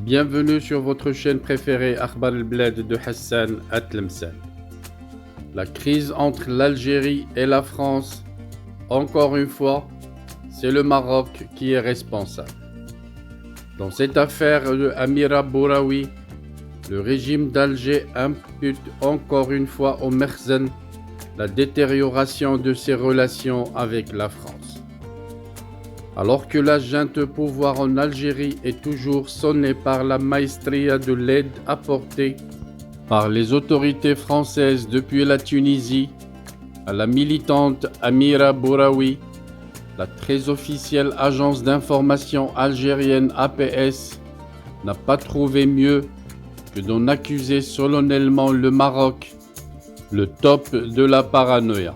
Bienvenue sur votre chaîne préférée Akhbar al-Bled de Hassan Atlemsen. La crise entre l'Algérie et la France, encore une fois, c'est le Maroc qui est responsable. Dans cette affaire de Amira Bouraoui, le régime d'Alger impute encore une fois au Mekhzen la détérioration de ses relations avec la France. Alors que la junte au pouvoir en Algérie est toujours sonnée par la maestria de l'aide apportée par les autorités françaises depuis la Tunisie à la militante Amira Bouraoui, la très officielle agence d'information algérienne APS n'a pas trouvé mieux que d'en accuser solennellement le Maroc, le top de la paranoïa.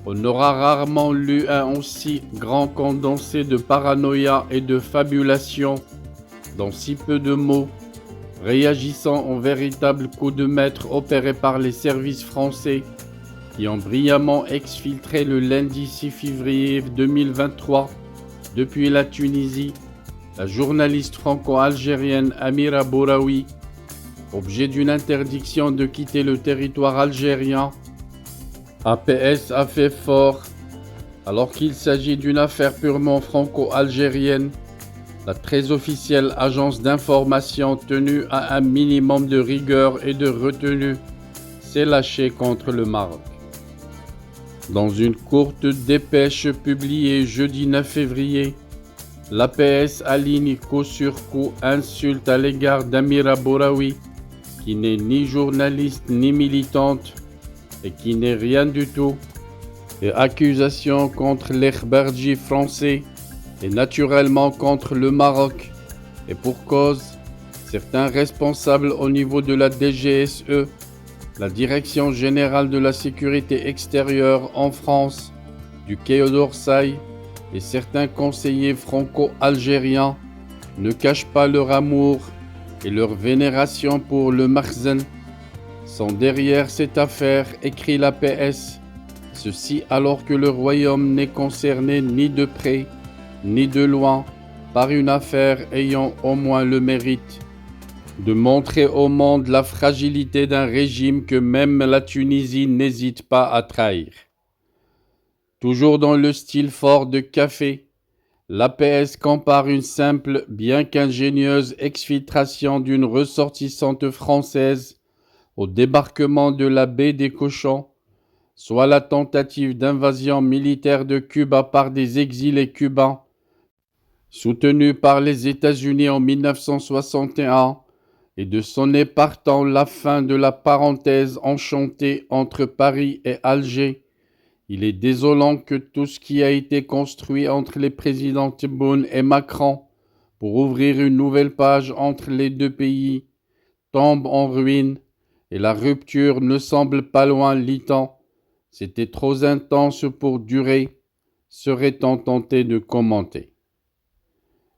On aura rarement lu un aussi grand condensé de paranoïa et de fabulation dans si peu de mots, réagissant au véritable coup de maître opéré par les services français qui ont brillamment exfiltré le lundi 6 février 2023 depuis la Tunisie la journaliste franco-algérienne Amira Bouraoui, objet d'une interdiction de quitter le territoire algérien. APS a fait fort, alors qu'il s'agit d'une affaire purement franco-algérienne. La très officielle agence d'information tenue à un minimum de rigueur et de retenue s'est lâchée contre le Maroc. Dans une courte dépêche publiée jeudi 9 février, l'APS aligne coup sur coup insulte à l'égard d'Amira Bouraoui, qui n'est ni journaliste ni militante, et qui n'est rien du tout, et accusations contre l'Ekhbarji français et naturellement contre le Maroc, et pour cause, certains responsables au niveau de la DGSE, la Direction Générale de la Sécurité Extérieure en France, du Quai d'Orsay, et certains conseillers franco-algériens ne cachent pas leur amour et leur vénération pour le Mekhzen, sont derrière cette affaire, écrit l'APS, ceci alors que le royaume n'est concerné ni de près ni de loin par une affaire ayant au moins le mérite de montrer au monde la fragilité d'un régime que même la Tunisie n'hésite pas à trahir. Toujours dans le style fort de café, l'APS compare une simple, bien qu'ingénieuse exfiltration d'une ressortissante française au débarquement de la baie des Cochons, soit la tentative d'invasion militaire de Cuba par des exilés cubains, soutenus par les États-Unis en 1961, et de sonner partant la fin de la parenthèse enchantée entre Paris et Alger. Il est désolant que tout ce qui a été construit entre les présidents Tebboune et Macron pour ouvrir une nouvelle page entre les deux pays tombe en ruine. Et la rupture ne semble pas loin, lit-on. C'était trop intense pour durer, serait-on tenté de commenter.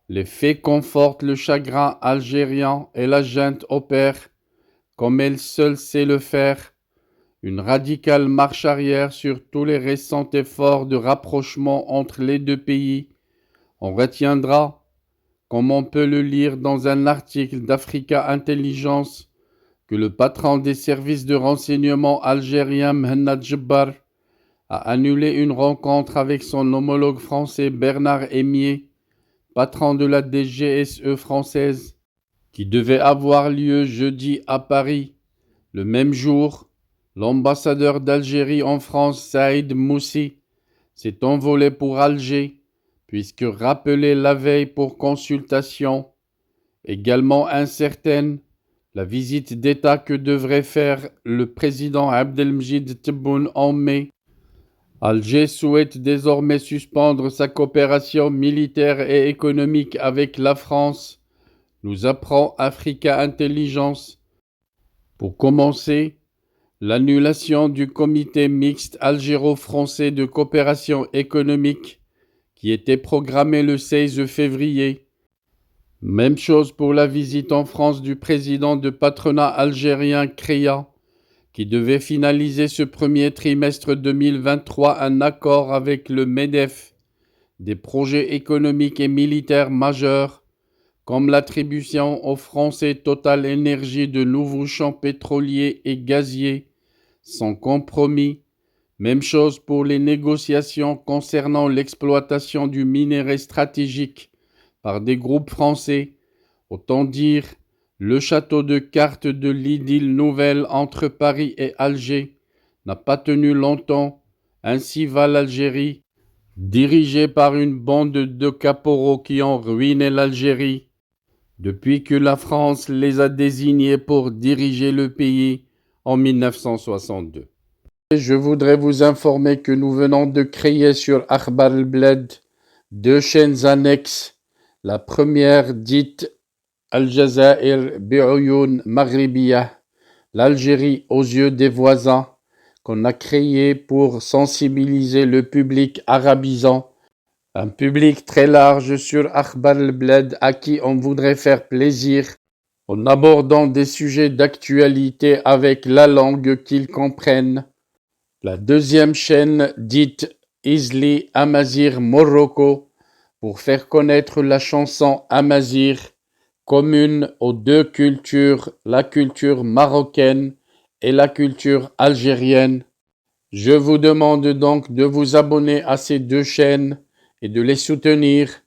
Les faits confortent le chagrin algérien et la junte opère, comme elle seule sait le faire, une radicale marche arrière sur tous les récents efforts de rapprochement entre les deux pays. On retiendra, comme on peut le lire dans un article d'Africa Intelligence, que le patron des services de renseignement algérien Mhenad Jebbar a annulé une rencontre avec son homologue français Bernard Aimier, patron de la DGSE française, qui devait avoir lieu jeudi à Paris. Le même jour, l'ambassadeur d'Algérie en France, Saïd Moussi, s'est envolé pour Alger, puisque rappelé la veille pour consultation, également incertaine, la visite d'État que devrait faire le président Abdelmjid Tebboune en mai. Alger souhaite désormais suspendre sa coopération militaire et économique avec la France, nous apprend Africa Intelligence. Pour commencer, l'annulation du comité mixte algéro-français de coopération économique qui était programmé le 16 février. Même chose pour la visite en France du président de patronat algérien CREA, qui devait finaliser ce premier trimestre 2023 un accord avec le MEDEF, des projets économiques et militaires majeurs comme l'attribution aux Français Total Énergie de nouveaux champs pétroliers et gaziers, sans compromis. Même chose pour les négociations concernant l'exploitation du minerai stratégique par des groupes français. Autant dire, le château de cartes de l'idylle nouvelle entre Paris et Alger n'a pas tenu longtemps. Ainsi va l'Algérie, dirigée par une bande de caporaux qui ont ruiné l'Algérie depuis que la France les a désignés pour diriger le pays en 1962. Je voudrais vous informer que nous venons de créer sur Akhbar al-Bled 2 chaînes annexes. La première dite Al-Jazair bi'Oyoun Maghribiyah, l'Algérie aux yeux des voisins, qu'on a créée pour sensibiliser le public arabisant, un public très large sur Akhbar al-Bled à qui on voudrait faire plaisir en abordant des sujets d'actualité avec la langue qu'ils comprennent. La deuxième chaîne dite Izli Amazir Morocco pour faire connaître la chanson Amazir, commune aux deux cultures, la culture marocaine et la culture algérienne. Je vous demande donc de vous abonner à ces 2 chaînes et de les soutenir.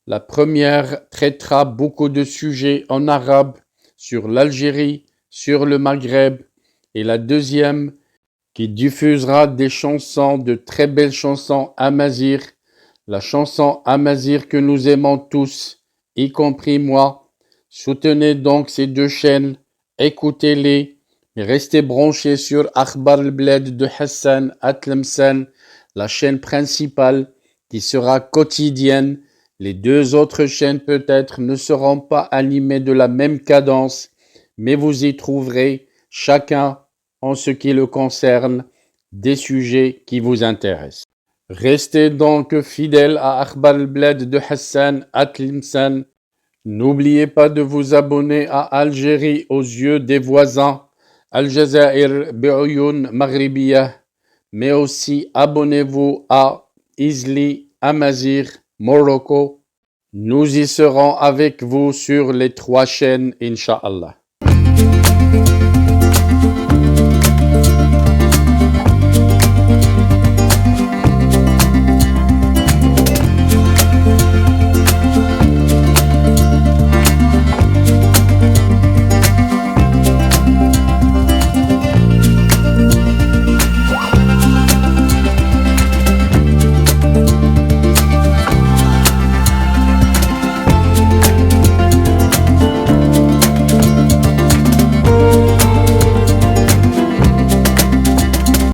La première traitera beaucoup de sujets en arabe sur l'Algérie, sur le Maghreb, et la deuxième qui diffusera des chansons, de très belles chansons amazigh, la chanson amazigh que nous aimons tous, y compris moi. Soutenez donc ces 2 chaînes, écoutez-les, et restez branchés sur Akhbar al-Bled de Hassan à Tlemcen, la chaîne principale qui sera quotidienne. Les 2 autres chaînes peut-être ne seront pas animées de la même cadence, mais vous y trouverez chacun, en ce qui le concerne, des sujets qui vous intéressent. Restez donc fidèles à Akhbar al-Bled de Hassan à Tlemcen. N'oubliez pas de vous abonner à Algérie aux yeux des voisins, Al-Jazair bi'Oyoun Maghribiyah, mais aussi abonnez-vous à Izli Amazir Morocco. Nous y serons avec vous sur les 3 chaînes, Inch'Allah.